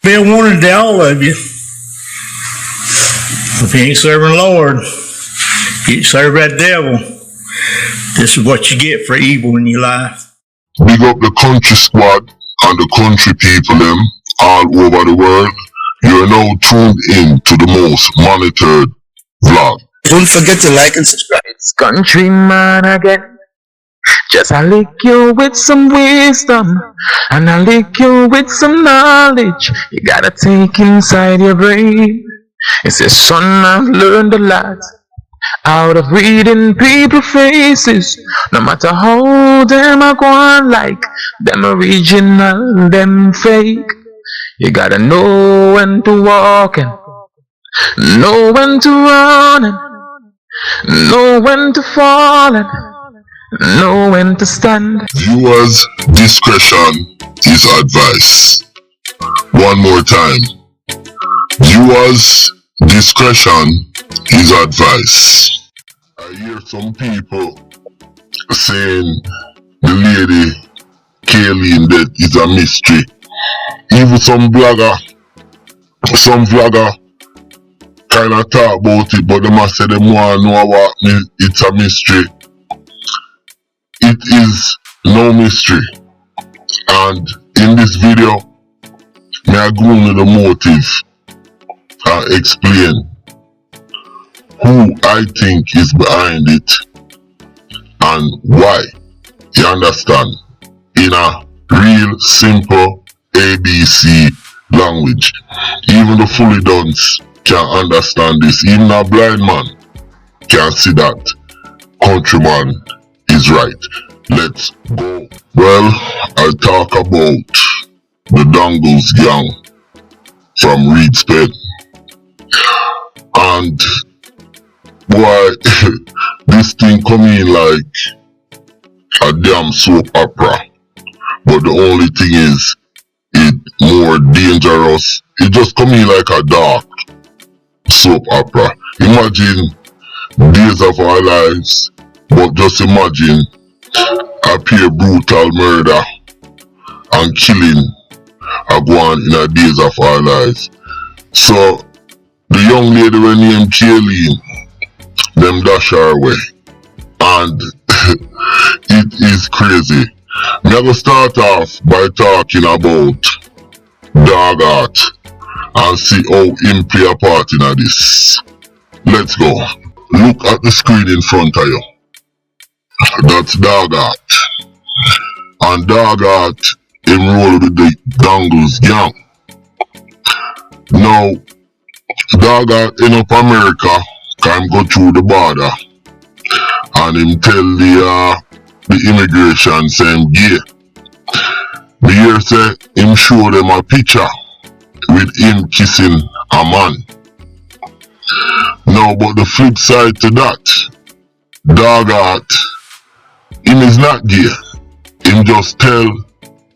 Be a warning to all of you. If you ain't serving Lord, you serve that devil. This is what you get for evil in your life. Big up the country squad and the country people them all over the world. You are now tuned in to the most monitored vlog. Don't forget to like and subscribe. It's Countryman again. Just I lick you with some wisdom, and I lick you with some knowledge. You gotta take inside your brain. It says, son, I've learned a lot out of reading people faces. No matter how them I go on like them original, them fake. You gotta know when to walk and know when to run and know when to fall and know when to stand. Viewers' discretion is advised. One more time. Viewers' discretion is advised. I hear some people saying the lady Kayleen death is a mystery. Even some vlogger kinda talk about it, but them a say them wanna know what it's a mystery. It is no mystery. And in this video, may I go into the motive and explain who I think is behind it and why. You understand? In a real simple ABC language. Even the fully duns can understand this. Even a blind man can see that Countryman is right. Let's go. Well, I'll talk about the Dangles Gang from Reedspen. And boy, this thing come in like a damn soap opera. But the only thing is, it more dangerous. It just come in like a dark soap opera. Imagine Days of Our Lives, but just imagine a pure brutal murder and killing a go on in a Days of Our Lives. So the young lady when named Kayleen, them dash her away. And it is crazy. I'm gonna start off by talking about Dog Art and see how him play a part in this. Let's go. Look at the screen in front of you. That's Dog Art. And Dog Art enrolled with the Dangles Gang. Now, Dog Art in up America can go through the border and him tell the immigration say him gay. The year say him show them a picture with him kissing a man. Now, but the flip side to that, Dog Art, him is not gay. Him just tell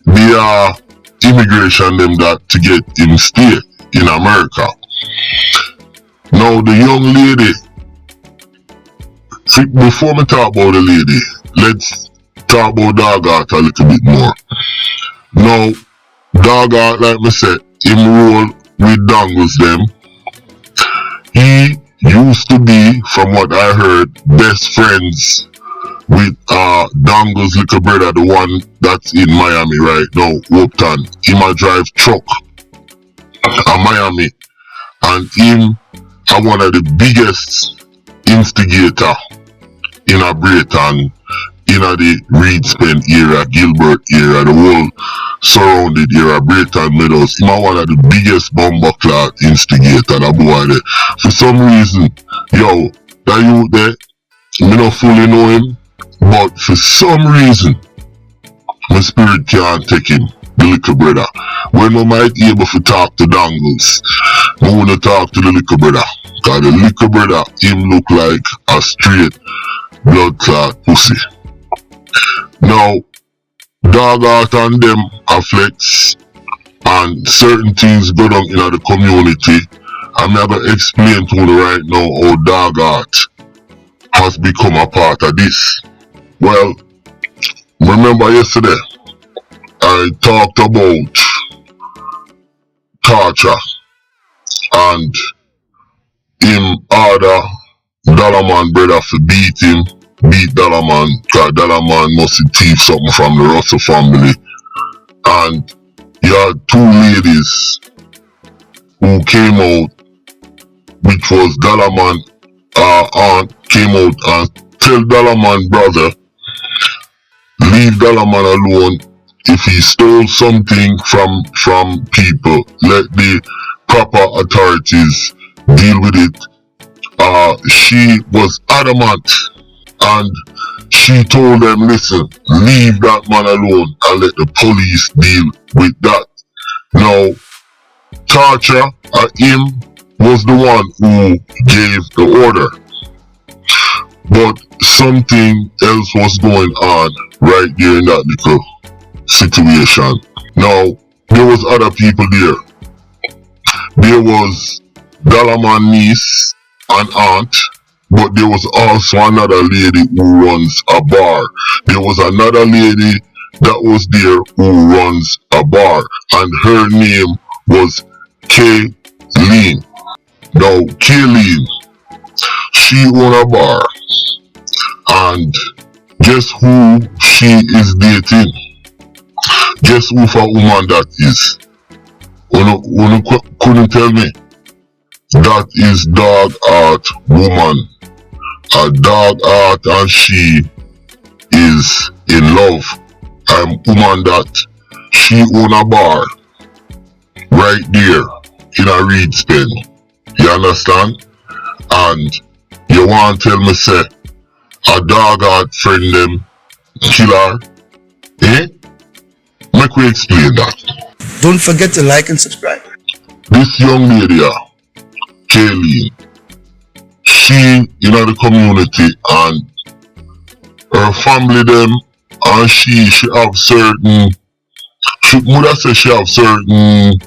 the immigration them that to get him stay in America. Now the young lady, before me talk about the lady, let's talk about Dog Art a little bit more. Now, Dog Art, like me said, him roll with Dangles them. He used to be, from what I heard, best friends with Dangles' little brother, the one that's in Miami right now, Upton. Him a drive truck in Miami, and him are one of the biggest instigator in a Braeton, in a the Reedspen area, Gilbert area, the whole surrounded area, Braeton Meadows. Him are one of the biggest bomber clock instigator, that boy there. For some reason, yo, that youth there, me not fully know him, but for some reason, my spirit can't take him, the little brother. When we might be able to talk to Dangles, I want to talk to the little brother. Cause the little brother, him look like a straight blood clot pussy. Now, Dog Art and them are flex, and certain things go down in the community. I'm going to explain to you right now how Dog Art has become a part of this. Well, remember yesterday, I talked about torture and him order Dollarman brother to beat him, beat Dollarman, cause Dollarman must thief something from the Russell family. And you had two ladies who came out, which was Dollarman aunt came out and tell Dollarman brother, leave Dollarman alone. If he stole something from people, let the proper authorities deal with it. She was adamant and she told them, listen, leave that man alone and let the police deal with that. Now, Torture, him was the one who gave the order. But something else was going on right there in that little situation. Now, there was other people there. There was Dollarman niece and aunt, but there was also another lady who runs a bar. There was another lady that was there who runs a bar, and her name was Kayleen. Now, Kayleen, she own a bar, and guess who she is dating? Guess who for woman that is? One couldn't tell me. That is Dog Art woman. A Dog Art and she is in love. Woman that she own a bar right there in a Reed's Pen. You understand? And you want to tell me say a Dog Art friend them kill her? Eh? Make we explain that. Don't forget to like and subscribe. This young lady, Kayleen, she in the community and her family them and she have certain, she have certain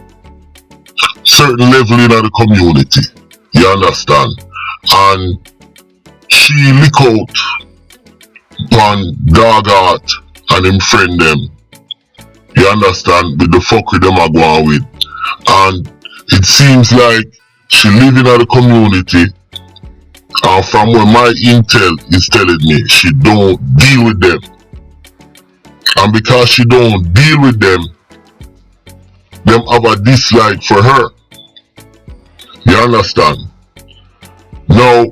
level in the community. You understand? And she lick out on Dog Art and him friend them. You understand? With the fuck with them are going with. And it seems like she live in the community, and from what my intel is telling me, she don't deal with them. And because she don't deal with them have a dislike for her. You understand? Now,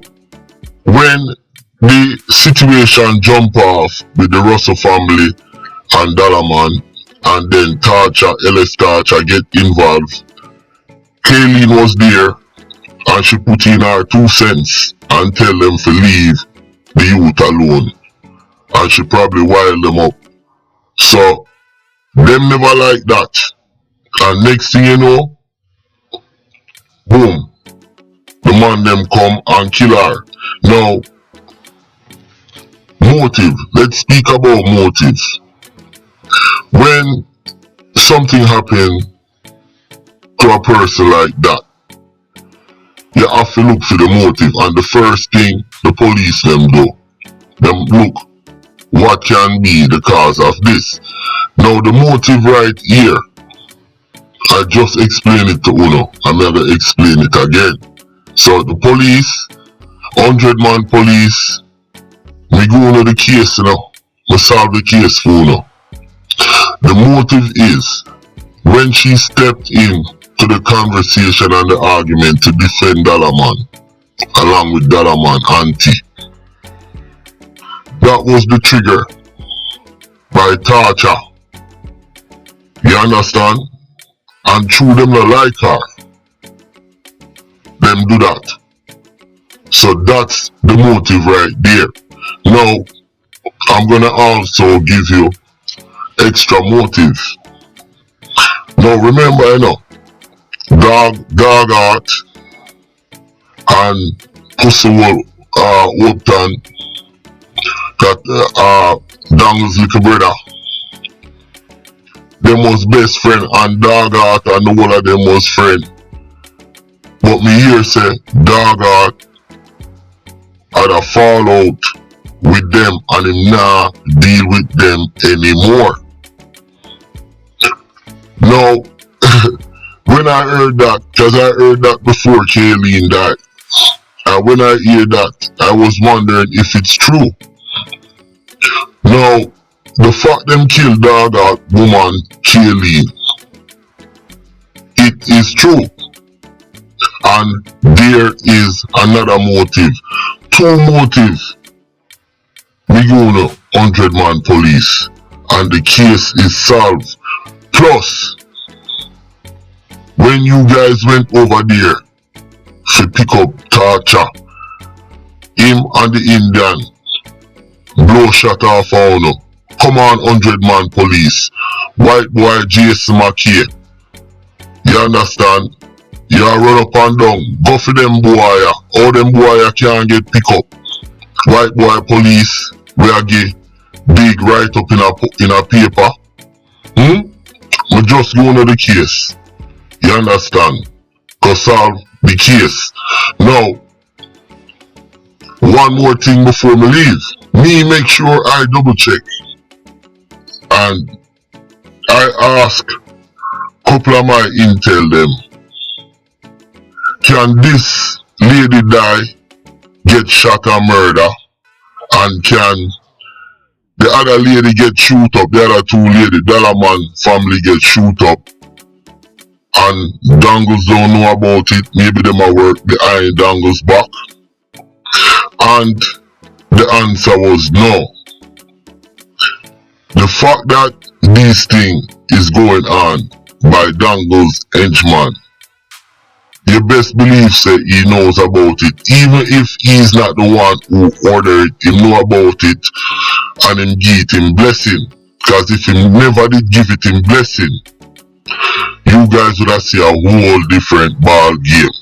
when the situation jump off with the Russell family and Dollarman, and then Ellis Torture get involved, Kayleen was there and she put in her 2 cents and tell them to leave the youth alone. And she probably wild them up. So, them never like that. And next thing you know, boom, the man them come and kill her. Now, motive. Let's speak about motive. When something happens to a person like that, you have to look for the motive, and the first thing the police them do, them look what can be the cause of this. Now the motive right here, I just explained it to Uno, I'm gonna explain it again. So the police, 100-man police, we go into the case now, we solve the case for Uno. The motive is, when she stepped in to the conversation and the argument to defend Dollarman, along with Dollarman auntie, that was the trigger by Torture. You understand? And through them not like her, them do that. So that's the motive right there. Now, I'm gonna also give you extra motive. Now remember, Dog Art and Pussy Whoopton got Dangles little brother. Them was best friend, and Dog Art and the whole of them was friend. But me here say Dog Art had a fallout with them and him nah deal with them anymore. Now, when I heard that, because I heard that before Kayleen died, and when I hear that, I was wondering if it's true. Now, the fact them killed Dog woman Kayleen, it is true. And there is another motive. Two motives. We go to 100-man police and the case is solved. Plus, when you guys went over there to pick up Tacha, him and the Indian blow shot off on you. Come on, 100-man police. White boy Jason McKay. You understand? You run up and down. Go for them boy. All them boy can't get pick up. White boy police, we are get big write up in a paper. We just go into the case. You understand? Go solve the case. Now, one more thing before me leave. Me make sure I double check. And I ask couple of my intel them. Can this lady die, get shot or murder? And can the other lady get shoot up, the other two lady, Dollar Man family get shoot up? And Dangles don't know about it, maybe them a work behind Dangles back? And the answer was no. The fact that this thing is going on by Dangles henchman, you best believe say he knows about it. Even if he's not the one who ordered it, he know about it and him give it him blessing. Cause if he never did give it him blessing, you guys would have seen a whole different ball game.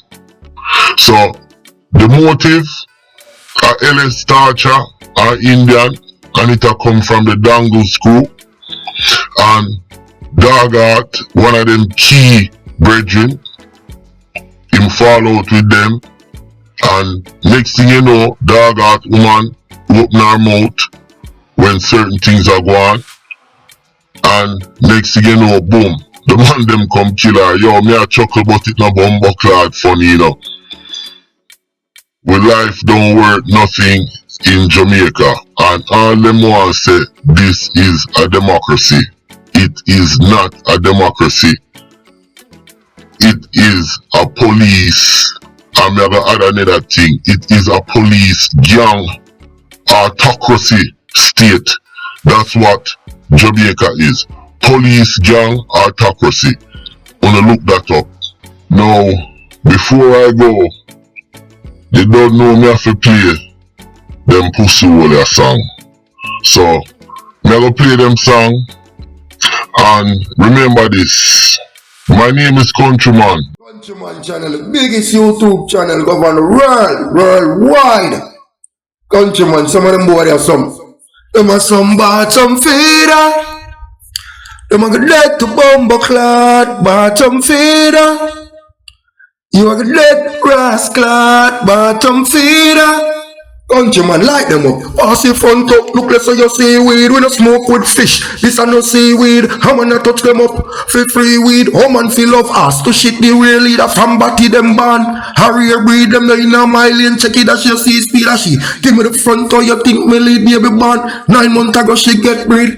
So the motive LS Starcher are Indian and it come from the Dangles crew, and Dog one of them key brethren, him fall out with them, and next thing you know, Dog woman open her mouth when certain things are going, and next thing you know, boom, the man them come kill her. Yo, me a chuckle but it no bumbo clad funny, you know. With life don't worth nothing in Jamaica, and all them want say this is a democracy. It is not a democracy. It is a police. I'm never add another thing. It is a police gang autocracy state. That's what Jamaica is. Police gang autocracy. Wanna look that up. Now, before I go, they don't know me have to play them Pussy Warrior song. So, me go play them song. And remember this, my name is Countryman. Countryman channel, the biggest YouTube channel govern worldwide. Countryman, some of them boy are some. Them are some bottom feeder. Them are dead to bumbo clad, bottom feeder. You are dead grass clad, bottom feeder. Countryman, light them up. Pass it front up, look less of your seaweed. We no smoke with fish, this are no seaweed. How man a touch them up, feel free weed. How man feel love us to shit the real leader. From batty them ban, harrier breed them in a mile lane. Check it as you see speed as she. Give me the front or you think me lead baby born. 9 months ago she get breed.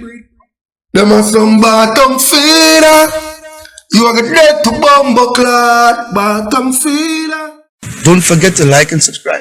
Them are some bottom feeder. You are dead to bumbo clad, bottom feeder. Don't forget to like and subscribe.